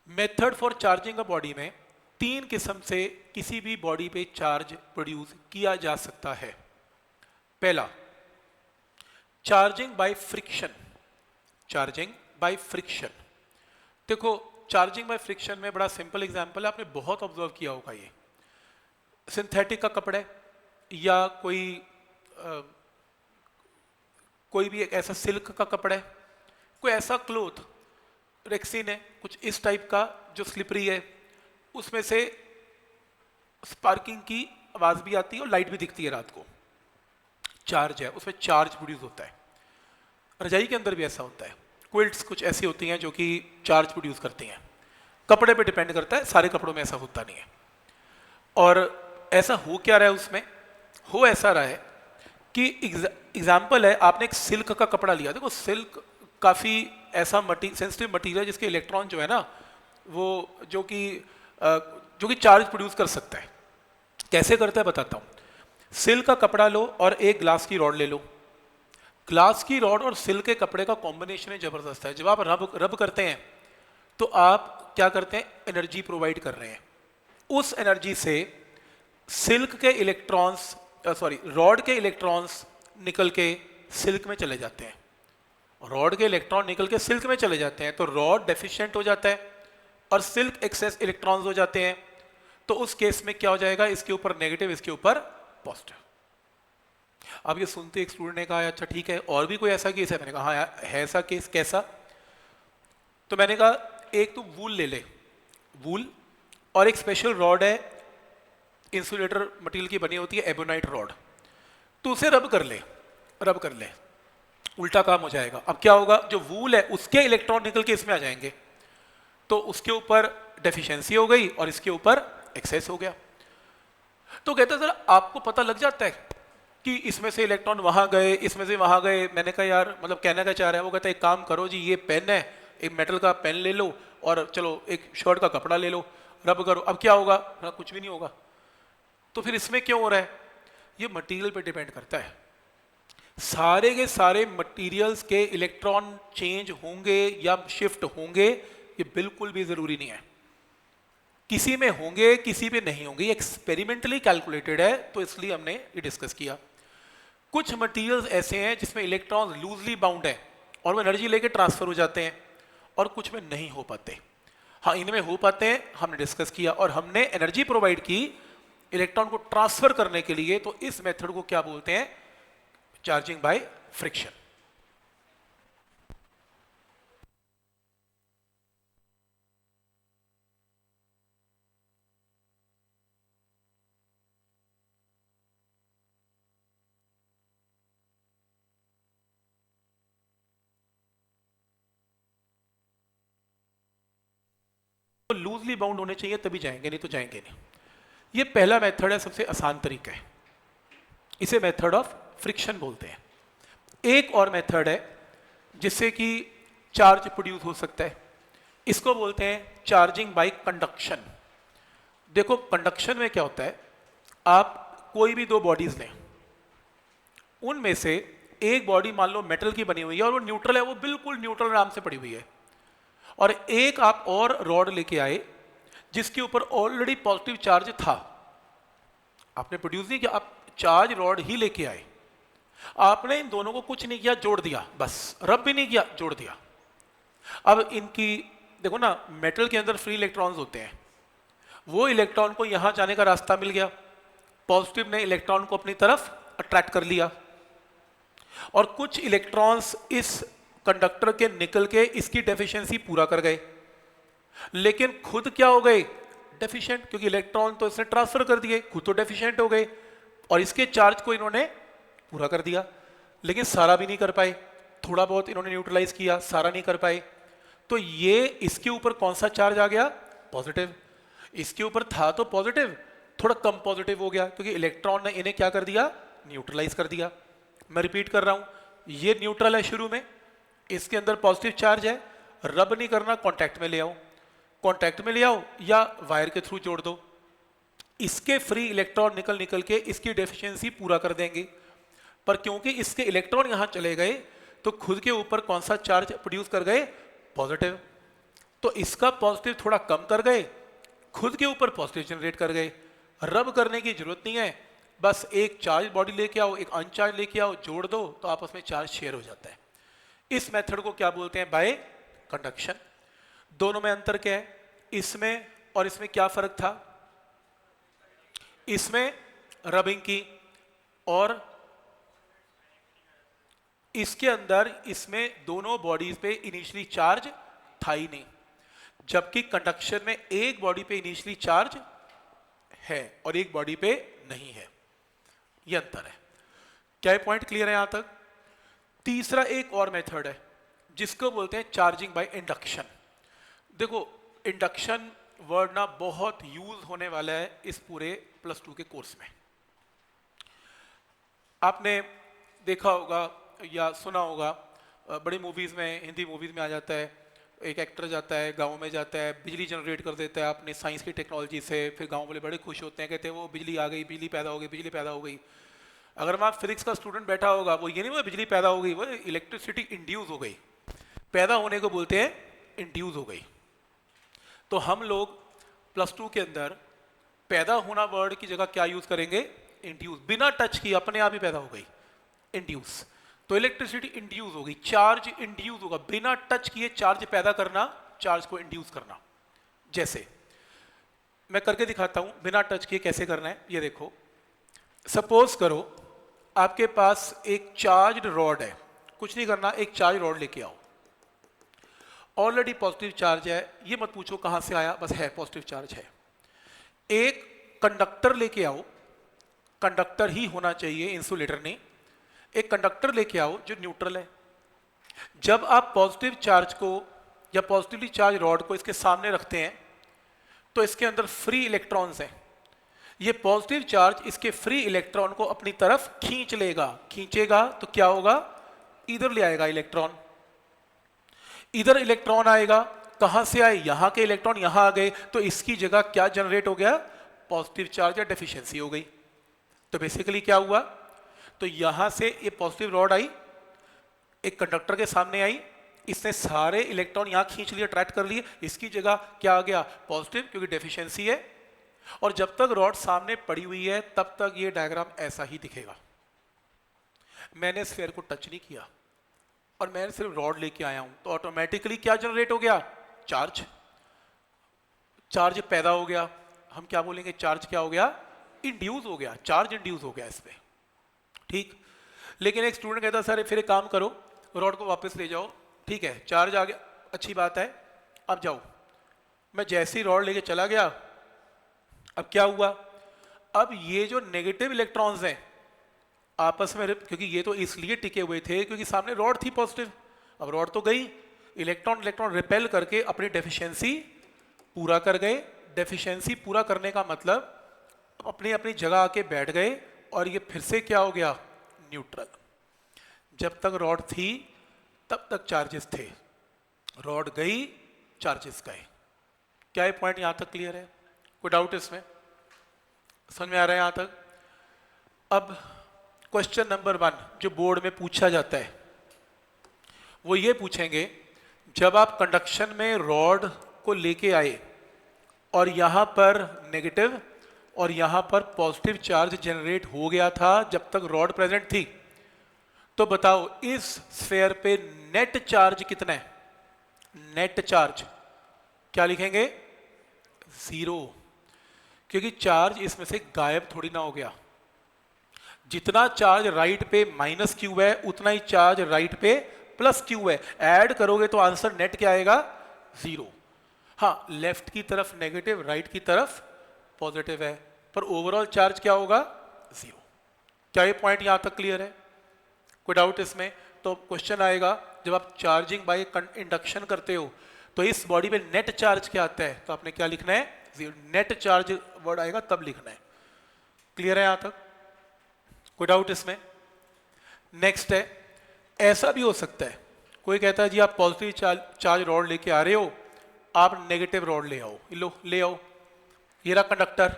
Method for charging a body में तीन किस्म से किसी भी बॉडी पे चार्ज प्रोड्यूस किया जा सकता है। पहला, charging by friction. Charging by friction, देखो चार्जिंग बाय फ्रिक्शन में बड़ा सिंपल एग्जांपल है, आपने बहुत ऑब्जर्व किया होगा। ये सिंथेटिक का कपड़ा है या कोई भी एक ऐसा सिल्क का कपड़ा है, कोई ऐसा क्लोथ, रेक्सिन है, कुछ इस टाइप का जो स्लिपरी है, उसमें से स्पार्किंग की आवाज भी आती है और लाइट भी दिखती है रात को। चार्ज है, उसमें चार्ज प्रोड्यूस होता है। रजाई के अंदर भी ऐसा होता है। क्विल्ट्स कुछ ऐसी होती हैं जो कि चार्ज प्रोड्यूस करती हैं। कपड़े पे डिपेंड करता है, सारे कपड़ों में ऐसा होता नहीं है। और ऐसा हो क्या रहा है उसमें, हो ऐसा रहा है कि एग्जाम्पल है, आपने एक सिल्क का कपड़ा लिया। देखो सिल्क काफ़ी ऐसा सेंसिटिव मटीरियल जिसके इलेक्ट्रॉन जो है ना वो जो कि चार्ज प्रोड्यूस कर सकता है। कैसे करता है बताता हूँ। सिल्क का कपड़ा लो और एक ग्लास की रॉड ले लो। ग्लास की रॉड और सिल्क के कपड़े का कॉम्बिनेशन है जबरदस्त है। जब आप रब करते हैं तो आप क्या करते हैं, एनर्जी प्रोवाइड कर रहे हैं। उस एनर्जी से सिल्क के इलेक्ट्रॉन्स रॉड के इलेक्ट्रॉन्स निकल के सिल्क में चले जाते हैं। रॉड के इलेक्ट्रॉन निकल के सिल्क में चले जाते हैं तो रॉड डेफिशिएंट हो जाता है और सिल्क एक्सेस इलेक्ट्रॉन्स हो जाते हैं। तो उस केस में क्या हो जाएगा, इसके ऊपर नेगेटिव, इसके ऊपर पॉजिटिव। अब ये सुनते एक स्टूडेंट ने कहा अच्छा ठीक है, और भी कोई ऐसा केस है? मैंने कहा हाँ यार है ऐसा केस। कैसा? तो मैंने कहा एक तो वूल ले ले, वूल, और एक स्पेशल रॉड है, इंसुलेटर मटेरियल की बनी होती है, एबोनाइट रॉड। तो उसे रब कर ले, रब कर ले, उल्टा काम हो जाएगा। अब क्या होगा, जो वूल है उसके इलेक्ट्रॉन निकल के इसमें आ जाएंगे, तो उसके ऊपर डेफिशिएंसी हो गई और इसके ऊपर एक्सेस हो गया। तो कहता है सर आपको पता लग जाता है कि इसमें से इलेक्ट्रॉन वहां गए, इसमें से वहां गए। मैंने कहा यार मतलब कहना क्या चाह रहा है वो? कहता है एक काम करो जी, ये पेन है, एक मेटल का पेन ले लो और चलो एक शर्ट का कपड़ा ले लो, रब करो। अब क्या होगा? कुछ भी नहीं होगा। तो फिर इसमें क्यों हो रहा है? ये मटेरियल पे डिपेंड करता है। सारे के सारे मटेरियल्स के इलेक्ट्रॉन चेंज होंगे या शिफ्ट होंगे ये बिल्कुल भी जरूरी नहीं है। किसी में होंगे, किसी में नहीं होंगे। ये एक्सपेरिमेंटली कैलकुलेटेड है, तो इसलिए हमने ये डिस्कस किया। कुछ मटेरियल्स ऐसे हैं जिसमें इलेक्ट्रॉन्स लूजली बाउंड है और वो एनर्जी लेके ट्रांसफर हो जाते हैं, और कुछ में नहीं हो पाते। हाँ, इनमें हो पाते हैं, हमने डिस्कस किया और हमने एनर्जी प्रोवाइड की इलेक्ट्रॉन को ट्रांसफर करने के लिए। तो इस मेथड को क्या बोलते हैं? Charging by friction. तो लूजली बाउंड होने चाहिए तभी जाएंगे, नहीं तो जाएंगे नहीं। ये पहला मेथड है, सबसे आसान तरीका है, इसे मेथड ऑफ फ्रिक्शन बोलते हैं। एक और मेथड है जिससे कि चार्ज प्रोड्यूस हो सकता है, इसको बोलते हैं चार्जिंग बाय कंडक्शन। देखो कंडक्शन में क्या होता है, आप कोई भी दो बॉडीज लें, उनमें से एक बॉडी मान लो मेटल की बनी हुई है और वो न्यूट्रल है, वो बिल्कुल न्यूट्रल नाम से पड़ी हुई है, और एक आप और रॉड लेके आए जिसके ऊपर ऑलरेडी पॉजिटिव चार्ज था। आपने प्रोड्यूस नहीं किया, आप चार्ज रॉड ही लेके आए। आपने इन दोनों को कुछ नहीं किया, जोड़ दिया, बस रब भी नहीं किया, जोड़ दिया। अब इनकी देखो ना, मेटल के अंदर फ्री इलेक्ट्रॉन्स होते हैं, वो इलेक्ट्रॉन को यहां जाने का रास्ता मिल गया, पॉजिटिव ने इलेक्ट्रॉन को अपनी तरफ अट्रैक्ट कर लिया, और कुछ इलेक्ट्रॉन्स इस कंडक्टर के निकल के इसकी डेफिशिएंसी पूरा कर गए, लेकिन खुद क्या हो गए? डेफिशिएंट, क्योंकि इलेक्ट्रॉन तो इसने ट्रांसफर कर दिए, खुद तो डेफिशिएंट हो गए, और इसके चार्ज को इन्होंने पूरा कर दिया, लेकिन सारा भी नहीं कर पाए। थोड़ा बहुत इन्होंने न्यूट्रलाइज किया, सारा नहीं कर पाए। तो ये इसके ऊपर कौन सा चार्ज आ गया? पॉजिटिव। इसके ऊपर था तो पॉजिटिव, थोड़ा कम पॉजिटिव हो गया क्योंकि इलेक्ट्रॉन ने इन्हें क्या कर दिया? न्यूट्रलाइज कर दिया। मैं रिपीट कर रहा हूं, ये न्यूट्रल है शुरू में, इसके अंदर पॉजिटिव चार्ज है, रब नहीं करना, कांटेक्ट में ले आओ, कांटेक्ट में ले आओ या वायर के थ्रू जोड़ दो, इसके फ्री इलेक्ट्रॉन निकल के इसकी डेफिशिएंसी पूरा कर देंगे। पर क्योंकि इसके इलेक्ट्रॉन यहां चले गए तो खुद के ऊपर कौन सा चार्ज प्रोड्यूस कर गए? पॉजिटिव। तो इसका पॉजिटिव थोड़ा कम कर गए, खुद के ऊपर पॉजिटिव जनरेट कर गए। रब करने की जरूरत नहीं है, बस एक चार्ज बॉडी लेके आओ, एक अनचार्ज लेके आओ, जोड़ दो तो आपस में चार्ज शेयर हो जाता है। इस मेथड को क्या बोलते हैं? Bye conduction. दोनों में अंतर क्या है? इसमें और इसमें क्या फर्क था? इसमें रबिंग की, और इसके अंदर इसमें दोनों बॉडीज पे इनिशियली चार्ज था ही नहीं, जबकि कंडक्शन में एक बॉडी पे इनिशियली चार्ज है और एक बॉडी पे नहीं है। ये अंतर है। क्या ये पॉइंट क्लियर है यहां तक? तीसरा एक और मेथड है जिसको बोलते हैं चार्जिंग बाय इंडक्शन। देखो, इंडक्शन वर्ड ना बहुत यूज होने वाला है इस पूरे +2 के कोर्स में। आपने देखा होगा या सुना होगा, बड़ी मूवीज में, हिंदी मूवीज में आ जाता है, एक एक्टर जाता है गांव में, जाता है, बिजली जनरेट कर देता है अपने साइंस की टेक्नोलॉजी से। फिर गांव वाले बड़े खुश होते हैं, कहते हैं वो बिजली आ गई, बिजली पैदा हो गई, बिजली पैदा हो गई। अगर वहाँ फिजिक्स का स्टूडेंट बैठा होगा, वो ये नहीं वो बिजली पैदा हो गई, वो इलेक्ट्रिसिटी इंड्यूस हो गई। पैदा होने को बोलते हैं इंड्यूस हो गई। तो हम लोग +2 के अंदर पैदा होना वर्ड की जगह क्या यूज करेंगे? इंड्यूस। बिना टच किए अपने आप ही पैदा हो गई, इंड्यूस। तो इलेक्ट्रिसिटी इंड्यूस हो गई, चार्ज इंड्यूस होगा। बिना टच किए चार्ज पैदा करना, चार्ज को इंड्यूस करना। जैसे मैं करके दिखाता हूं बिना टच किए कैसे करना है। ये देखो, सपोज करो आपके पास एक चार्ज्ड रॉड है, कुछ नहीं करना, एक चार्ज रॉड लेके आओ। ऑलरेडी पॉजिटिव चार्ज है, ये मत पूछो कहां से आया, बस है, पॉजिटिव चार्ज है। एक कंडक्टर लेके आओ, कंडक्टर ही होना चाहिए, इंसुलेटर नहीं। एक कंडक्टर लेके आओ जो न्यूट्रल है। जब आप पॉजिटिव चार्ज को या पॉजिटिवली चार्ज रॉड को इसके सामने रखते हैं तो इसके अंदर फ्री इलेक्ट्रॉन्स हैं। ये पॉजिटिव चार्ज इसके फ्री इलेक्ट्रॉन को अपनी तरफ खींच लेगा। खींचेगा तो क्या होगा? इधर ले आएगा इलेक्ट्रॉन, इधर इलेक्ट्रॉन आएगा। कहां से आए? यहां के इलेक्ट्रॉन यहां आ गए, तो इसकी जगह क्या जनरेट हो गया? पॉजिटिव चार्ज या डेफिशिएंसी हो गई। तो बेसिकली क्या हुआ? तो यहां से ये पॉजिटिव रॉड आई, एक कंडक्टर के सामने आई, इसने सारे इलेक्ट्रॉन यहां खींच लिए, अट्रैक्ट कर लिए। इसकी जगह क्या आ गया? पॉजिटिव, क्योंकि डेफिशिएंसी है। और जब तक रॉड सामने पड़ी हुई है तब तक ये डायग्राम ऐसा ही दिखेगा। मैंने स्फीयर को टच नहीं किया और मैं सिर्फ रॉड लेके आया हूं, तो ऑटोमेटिकली क्या जनरेट हो गया? चार्ज। चार्ज पैदा हो गया। हम क्या बोलेंगे? चार्ज क्या हो गया? इंड्यूस हो गया, चार्ज इंड्यूस हो गया इस पे। ठीक। लेकिन एक स्टूडेंट कहता सर फिर एक काम करो, रॉड को वापस ले जाओ। ठीक है, चार्ज आ गया, अच्छी बात है, अब जाओ। मैं जैसे ही रॉड लेके चला गया, अब क्या हुआ? अब ये जो नेगेटिव इलेक्ट्रॉन्स हैं आपस में, क्योंकि ये तो इसलिए टिके हुए थे क्योंकि सामने रॉड थी पॉजिटिव, अब रॉड तो गई, इलेक्ट्रॉन इलेक्ट्रॉन रिपेल करके अपनी डेफिशिएंसी पूरा कर गए। डेफिशिएंसी पूरा करने का मतलब अपनी अपनी जगह आके बैठ गए और ये फिर से क्या हो गया? न्यूट्रल। जब तक रॉड थी तब तक चार्जेस थे, रॉड गई, चार्जेस गए। क्या ये पॉइंट यहां तक क्लियर है? कोई डाउट इसमें? समझ में आ रहा है यहां तक? अब क्वेश्चन नंबर 1 जो बोर्ड में पूछा जाता है वो ये पूछेंगे, जब आप कंडक्शन में रॉड को लेके आए और यहां पर नेगेटिव और यहां पर पॉजिटिव चार्ज जनरेट हो गया था जब तक रॉड प्रेजेंट थी, तो बताओ इस स्फीयर पे नेट चार्ज कितना है? नेट चार्ज क्या लिखेंगे? 0, क्योंकि चार्ज इसमें से गायब थोड़ी ना हो गया। जितना चार्ज राइट पे -q है उतना ही चार्ज राइट पे +q है। ऐड करोगे तो आंसर नेट क्या आएगा? 0। हाँ, लेफ्ट की तरफ नेगेटिव, राइट की तरफ पॉजिटिव है, पर ओवरऑल चार्ज क्या होगा? 0। क्या ये पॉइंट यहां तक क्लियर है? कोई डाउट इसमें? तो क्वेश्चन आएगा जब आप चार्जिंग बाय इंडक्शन करते हो तो इस बॉडी पे नेट चार्ज क्या आता है, तो आपने क्या लिखना है? 0। नेट चार्ज वर्ड आएगा तब लिखना है। क्लियर है यहां तक? कोई डाउट इसमें? नेक्स्ट है, ऐसा भी हो सकता है कोई कहता है जी आप पॉजिटिव चार्ज रॉड लेके आ रहे हो, आप नेगेटिव रॉड ले आओ। लो ले आओ, ये रहा कंडक्टर।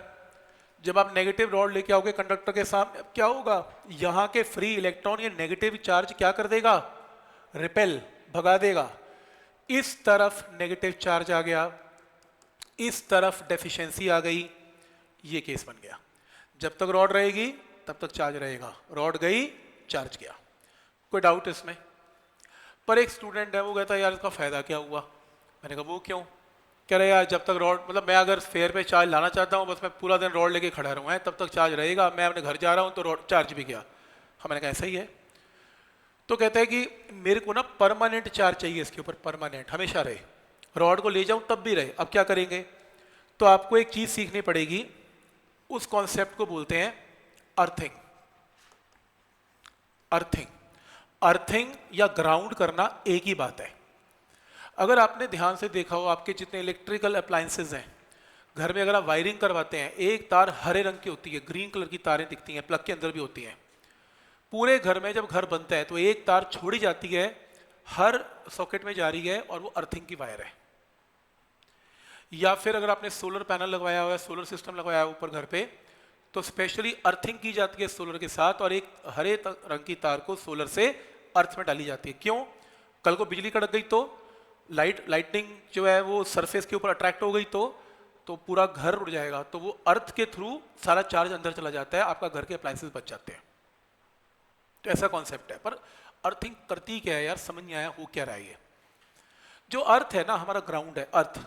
जब आप नेगेटिव रॉड लेके आओगे कंडक्टर के सामने, अब क्या होगा? यहां के फ्री इलेक्ट्रॉन ये नेगेटिव चार्ज क्या कर देगा? रिपेल, भगा देगा। इस तरफ नेगेटिव चार्ज आ गया, इस तरफ डेफिशिएंसी आ गई, ये केस बन गया। जब तक रॉड रहेगी तब तक चार्ज रहेगा, रॉड गई चार्ज गया। कोई डाउट इसमें? पर एक स्टूडेंट है वो कहता है यार इसका फायदा क्या हुआ? मैंने कहा वो क्यों? कह रहे यार जब तक रॉड, मतलब मैं अगर फेयर पे चार्ज लाना चाहता हूँ, बस मैं पूरा दिन रॉड लेके खड़ा रहूँ, तब तक चार्ज रहेगा, मैं अपने घर जा रहा हूँ तो रॉड चार्ज भी गया। मैंने कहा ऐसा ही है। तो कहते हैं कि मेरे को ना परमानेंट चार्ज चाहिए इसके ऊपर, परमानेंट, हमेशा रहे, रॉड को ले जाऊँ तब भी रहे। अब क्या करेंगे? तो आपको एक चीज़ सीखनी पड़ेगी, उस कॉन्सेप्ट को बोलते हैं अर्थिंग। अर्थिंग, अर्थिंग या ग्राउंड करना एक ही बात है। अगर आपने ध्यान से देखा हो, आपके जितने इलेक्ट्रिकल अप्लायंसेज हैं घर में, अगर आप वायरिंग करवाते हैं, एक तार हरे रंग की होती है, ग्रीन कलर की तारें दिखती हैं, प्लग के अंदर भी होती हैं। पूरे घर में जब घर बनता है तो एक तार छोड़ी जाती है, हर सॉकेट में जा रही है, और वो अर्थिंग की वायर है। या फिर अगर आपने सोलर पैनल लगवाया हुआ है, सोलर सिस्टम लगवाया हुआ ऊपर घर पे, तो स्पेशली अर्थिंग की जाती है सोलर के साथ, और एक हरे रंग की तार को सोलर से अर्थ में डाली जाती है। क्यों? कल को बिजली कड़क गई तो लाइटनिंग जो है वो सरफेस के ऊपर अट्रैक्ट हो गई तो पूरा घर उड़ जाएगा, तो वो अर्थ के थ्रू सारा चार्ज अंदर चला जाता है, आपका घर के अप्लायंसेस बच जाते हैं। तो ऐसा कॉन्सेप्ट है। पर अर्थिंग करती क्या है यार, समझ नहीं आया हो क्या रहा है ये। जो अर्थ है ना, हमारा ग्राउंड है अर्थ।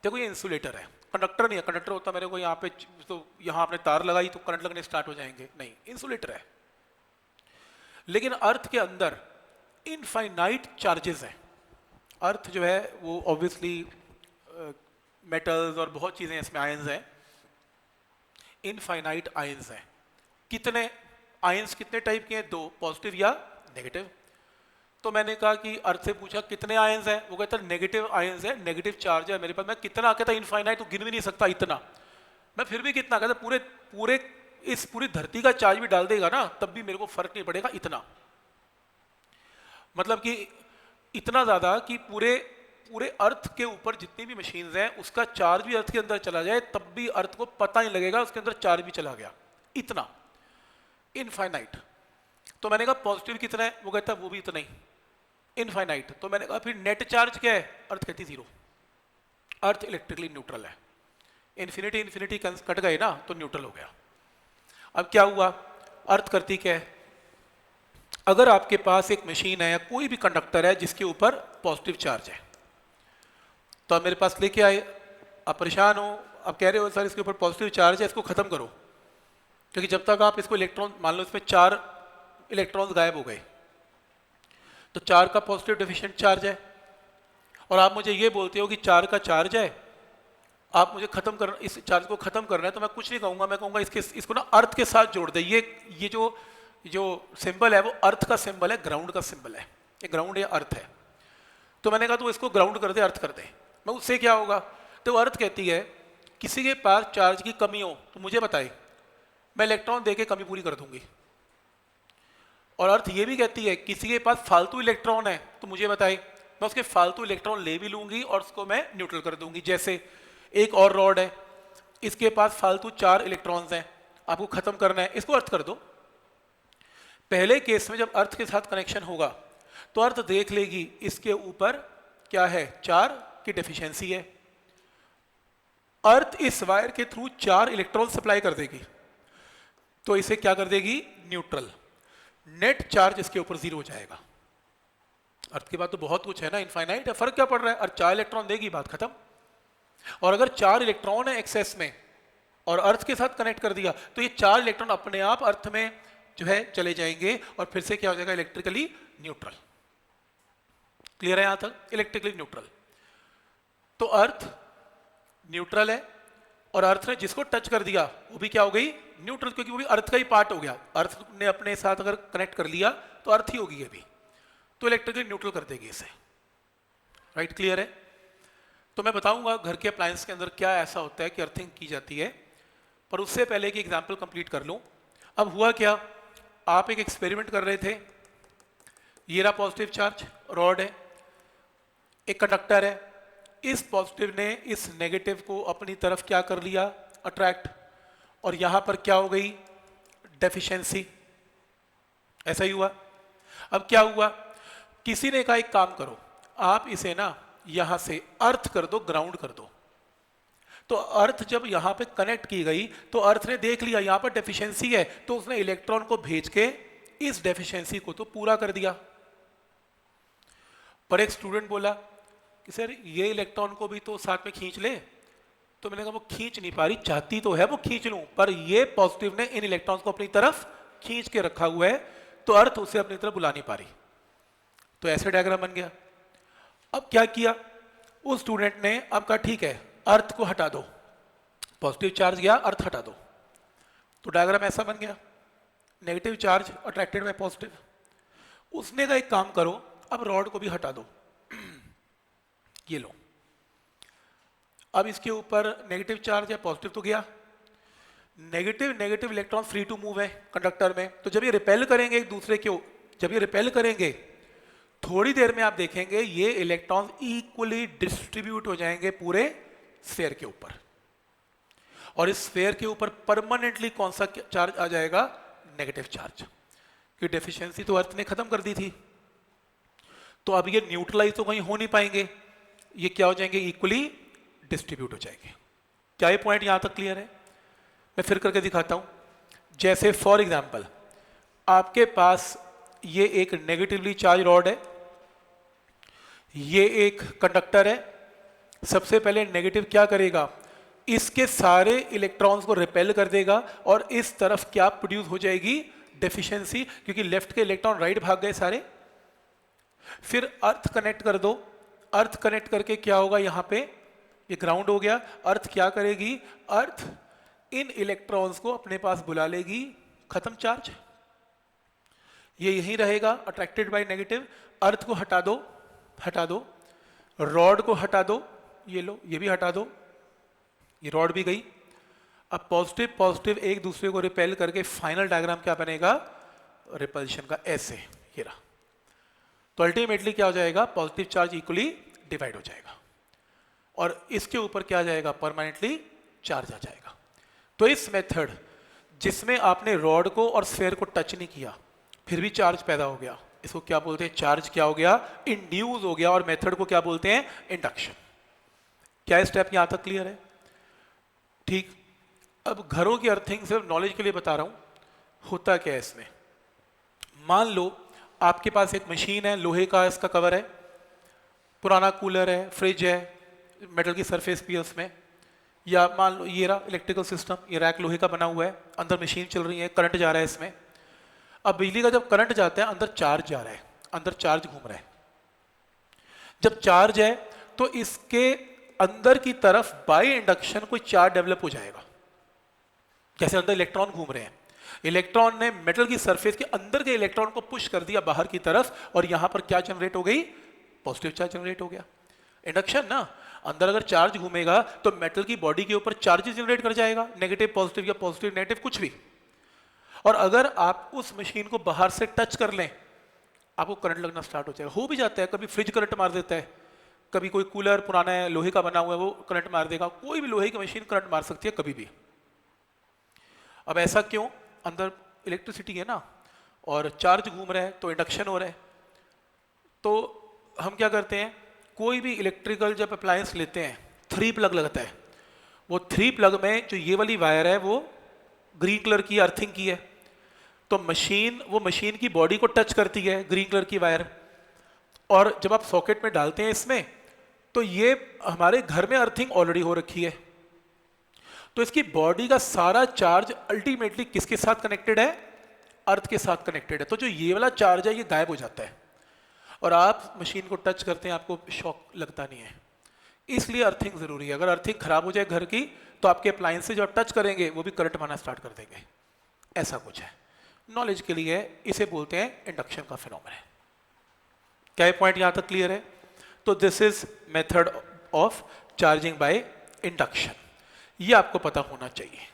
देखो ये इंसुलेटर है, कंडक्टर नहीं है। कंडक्टर होता मेरे को यहाँ पे, तो यहाँ आपने तार लगाई तो करंट लगने स्टार्ट हो जाएंगे, नहीं, इंसुलेटर है। लेकिन अर्थ के अंदर इनफाइनाइट चार्जेस हैं। अर्थ जो है वो ऑब्वियसली मेटल्स और बहुत चीज़ें इसमें, आयंस हैं, इनफाइनाइट आयंस हैं। कितने आयंस, कितने टाइप के हैं? दो, पॉजिटिव या नेगेटिव। तो मैंने कहा कि अर्थ से पूछा कितने आयंस हैं? वो कहता है नेगेटिव आयंस है, नेगेटिव चार्ज है मेरे पास। मैं कितना? कहता इनफाइनाइट, तो गिन भी नहीं सकता इतना। मैं फिर भी कितना? कहता पूरे इस पूरी धरती का चार्ज भी डाल देगा ना तब भी मेरे को फर्क नहीं पड़ेगा इतना। मतलब कि इतना ज़्यादा कि पूरे अर्थ के ऊपर जितनी भी मशीन्स हैं उसका चार्ज भी अर्थ के अंदर चला जाए तब भी अर्थ को पता नहीं लगेगा उसके अंदर चार्ज भी चला गया, इतना इनफाइनाइट। तो मैंने कहा पॉजिटिव कितना है? वो कहता है वो भी इतना ही, इनफाइनाइट। तो मैंने कहा फिर नेट चार्ज क्या है? अर्थ कहती जीरो। अर्थ इलेक्ट्रिकली न्यूट्रल है। इन्फिनिटी इन्फिनिटी कट गए ना तो न्यूट्रल हो गया। अब क्या हुआ? अर्थ करती क्या है? अगर आपके पास एक मशीन है या कोई भी कंडक्टर है जिसके ऊपर पॉजिटिव चार्ज है, तो आप मेरे पास लेके आए, आप परेशान हो, आप कह रहे हो सर इसके ऊपर पॉजिटिव चार्ज है, इसको खत्म करो। क्योंकि जब तक आप इसको इलेक्ट्रॉन, मान लो इसमें 4 इलेक्ट्रॉन्स गायब हो गए, तो 4 का पॉजिटिव डेफिशिएंट चार्ज है, और आप मुझे ये बोलते हो कि 4 का चार्ज है, आप मुझे खत्म कर, इस चार्ज को खत्म करना है, तो मैं कुछ नहीं कहूँगा, मैं कहूँगा इसको ना अर्थ के साथ जोड़ दे। ये जो सिंबल है वो अर्थ का सिंबल है, ग्राउंड का सिंबल है। ये ग्राउंड या अर्थ है। तो मैंने कहा तो इसको ग्राउंड कर दे, अर्थ कर दे। मैं उससे क्या होगा? तो अर्थ कहती है किसी के पास चार्ज की कमी हो तो मुझे बताए, मैं इलेक्ट्रॉन दे के कमी पूरी कर दूंगी। और अर्थ ये भी कहती है किसी के पास फालतू इलेक्ट्रॉन है तो मुझे बताए, मैं उसके फालतू इलेक्ट्रॉन ले भी लूंगी और उसको मैं न्यूट्रल कर दूंगी। जैसे एक और रॉड है, इसके पास फालतू 4 इलेक्ट्रॉन्स हैं, आपको खत्म करना है, इसको अर्थ कर दो। पहले केस में जब अर्थ के साथ कनेक्शन होगा तो अर्थ देख लेगी इसके ऊपर क्या है, 4 की डेफिशिएंसी है। अर्थ इस वायर के थ्रू 4 इलेक्ट्रॉन सप्लाई कर देगी, तो इसे क्या कर देगी? न्यूट्रल। नेट चार्ज इसके ऊपर 0 हो जाएगा। अर्थ के बाद तो बहुत कुछ है ना, इनफाइनाइट है, फर्क क्या पड़ रहा है? और 4 इलेक्ट्रॉन देगी, बात खत्म। और अगर 4 इलेक्ट्रॉन है एक्सेस में और अर्थ के साथ कनेक्ट कर दिया तो ये 4 इलेक्ट्रॉन अपने आप अर्थ में जो है चले जाएंगे और फिर से क्या हो जाएगा? Electrically neutral. क्लियर है यहां तक? Electrically neutral. तो अर्थ न्यूट्रल है, और अर्थ ने जिसको टच कर दिया वो भी क्या हो गई? न्यूट्रल, क्योंकि वो भी अर्थ का ही पार्ट हो गया। अर्थ ने अपने साथ अगर कनेक्ट कर लिया तो अर्थ ही होगी ये भी, तो इलेक्ट्रिकली न्यूट्रल कर देगी इसे। राइट, क्लियर है? तो मैं बताऊंगा घर के अप्लायंस के अंदर क्या ऐसा होता है कि अर्थिंग की जाती है, पर उससे पहले कि एग्जाम्पल कंप्लीट कर लूं। अब हुआ क्या? आप एक एक्सपेरिमेंट कर रहे थे, ये रहा पॉजिटिव चार्ज, रॉड है, एक कंडक्टर है, इस पॉजिटिव ने इस नेगेटिव को अपनी तरफ क्या कर लिया? अट्रैक्ट, और यहां पर क्या हो गई? डेफिशिएंसी। ऐसा ही हुआ। अब क्या हुआ? किसी ने कहा एक काम करो, आप इसे ना यहां से अर्थ कर दो, ग्राउंड कर दो। तो अर्थ जब यहां पे कनेक्ट की गई तो अर्थ ने देख लिया यहां पर डेफिशिएंसी है, तो उसने इलेक्ट्रॉन को भेज के इस डेफिशिएंसी को तो पूरा कर दिया। पर एक स्टूडेंट बोला कि सर ये इलेक्ट्रॉन को भी तो साथ में खींच ले। तो मैंने कहा वो खींच नहीं पा रही, चाहती तो है वो खींच लूं, पर ये पॉजिटिव ने इन इलेक्ट्रॉन्स को अपनी तरफ खींच के रखा हुआ है, तो अर्थ उसे अपनी तरफ बुला नहीं पा रही। तो ऐसे डायग्राम बन गया। अब क्या किया उस स्टूडेंट ने, अब कहा ठीक है अर्थ को हटा दो, पॉजिटिव चार्ज गया, अर्थ हटा दो। तो डायग्राम ऐसा बन गया, negative charge attracted by positive. उसने कहा एक काम करो, अब रॉड को भी हटा दो, ये लो। अब इसके ऊपर नेगेटिव चार्ज या पॉजिटिव तो गया, negative electron free to move है कंडक्टर में, तो जब ये रिपेल करेंगे एक दूसरे के, जब ये रिपेल करेंगे थोड़ी देर में आप देखेंगे ये इलेक्ट्रॉन इक्वली डिस्ट्रीब्यूट हो जाएंगे पूरे स्फीयर के ऊपर, और इस स्फीयर के ऊपर परमानेंटली कौन सा चार्ज आ जाएगा, नेगेटिव चार्ज, कि डेफिशिएंसी तो अर्थ ने खत्म कर दी थी। तो अब ये न्यूट्रलाइज तो कहीं हो नहीं पाएंगे, ये क्या हो जाएंगे, इक्वली डिस्ट्रीब्यूट हो जाएंगे। क्या ये पॉइंट यहां तक क्लियर है? मैं फिर करके दिखाता हूं। जैसे फॉर एग्जांपल आपके पास ये एक नेगेटिवली चार्ज रॉड है, ये एक कंडक्टर है। सबसे पहले नेगेटिव क्या करेगा, इसके सारे इलेक्ट्रॉन्स को रिपेल कर देगा, और इस तरफ क्या प्रोड्यूस हो जाएगी, डेफिशिएंसी, क्योंकि लेफ्ट के इलेक्ट्रॉन राइट भाग गए सारे। फिर अर्थ कनेक्ट कर दो, अर्थ कनेक्ट करके क्या होगा, यहां पे ये ग्राउंड हो गया। अर्थ क्या करेगी, अर्थ इन इलेक्ट्रॉन्स को अपने पास बुला लेगी, खत्म चार्ज, ये यहीं रहेगा अट्रैक्टेड बाय नेगेटिव। अर्थ को हटा दो, रॉड को हटा दो, ये लो, ये भी हटा दो, ये रॉड भी गई। अब पॉजिटिव एक दूसरे को रिपेल करके फाइनल डायग्राम क्या बनेगा, रिपल्शन का, ऐसे ये रहा। तो अल्टीमेटली क्या हो जाएगा, पॉजिटिव चार्ज इक्वली डिवाइड हो जाएगा, और इसके ऊपर क्या आ जाएगा, परमानेंटली चार्ज आ जाएगा। तो इस मेथड जिसमें आपने रॉड को और स्फीयर को टच नहीं किया फिर भी चार्ज पैदा हो गया, इसको क्या बोलते हैं, चार्ज क्या हो गया, इंड्यूस हो गया, और मेथड को क्या बोलते हैं, इंडक्शन। क्या स्टेप यहां तक क्लियर है? ठीक। अब घरों की अर्थिंग सिर्फ नॉलेज के लिए बता रहा हूं, होता क्या है इसमें। मान लो आपके पास एक मशीन है, लोहे का इसका कवर है, पुराना कूलर है, फ्रिज है, मेटल की सरफेस भी है उसमें, या मान लो ये रहा इलेक्ट्रिकल सिस्टम, ये रैक लोहे का बना हुआ है, अंदर मशीन चल रही है, करंट जा रहा है इसमें। अब बिजली का जब करंट जाता है अंदर चार्ज जा रहा है, अंदर चार्ज घूम रहा है। जब चार्ज है तो इसके अंदर की तरफ बाय इंडक्शन कोई चार्ज डेवलप हो जाएगा। जैसे अंदर इलेक्ट्रॉन घूम रहे हैं, इलेक्ट्रॉन ने मेटल की सरफेस के अंदर के इलेक्ट्रॉन को पुश कर दिया बाहर की तरफ, और यहां पर क्या जनरेट हो गई, पॉजिटिव चार्ज जनरेट हो गया। इंडक्शन ना, अंदर अगर चार्ज घूमेगा तो मेटल की बॉडी के ऊपर चार्जेस जनरेट कर जाएगा, नेगेटिव पॉजिटिव या पॉजिटिव नेगेटिव कुछ भी। और अगर आप उस मशीन को बाहर से टच कर लें आपको करंट लगना स्टार्ट हो जाएगा। हो भी जाता है, कभी फ्रिज करंट मार देता है, कभी कोई कूलर पुराना है लोहे का बना हुआ है वो करंट मार देगा, कोई भी लोहे की मशीन करंट मार सकती है कभी भी। अब ऐसा क्यों, अंदर इलेक्ट्रिसिटी है ना और चार्ज घूम रहा है तो इंडक्शन हो रहा है। तो हम क्या करते हैं, कोई भी इलेक्ट्रिकल जब अप्लायंस लेते हैं 3 प्लग लगता है, वो 3 प्लग में जो ये वाली वायर है वो ग्रीन कलर की अर्थिंग की है, तो वो मशीन की बॉडी को टच करती है ग्रीन कलर की वायर, और जब आप सॉकेट में डालते हैं इसमें तो ये हमारे घर में अर्थिंग ऑलरेडी हो रखी है, तो इसकी बॉडी का सारा चार्ज अल्टीमेटली किसके साथ कनेक्टेड है, अर्थ के साथ कनेक्टेड है। तो जो ये वाला चार्ज है ये गायब हो जाता है और आप मशीन को टच करते हैं आपको शॉक लगता नहीं है। इसलिए अर्थिंग जरूरी है। अगर अर्थिंग खराब हो जाए घर की तो आपके अप्लायंस से जो आप टच करेंगे वो भी करंट मारना स्टार्ट कर देंगे। ऐसा कुछ है, नॉलेज के लिए, इसे बोलते हैं इंडक्शन का फिनोमेना। क्या ये पॉइंट यहां तक क्लियर है? तो this is method of charging by induction, ये आपको पता होना चाहिए।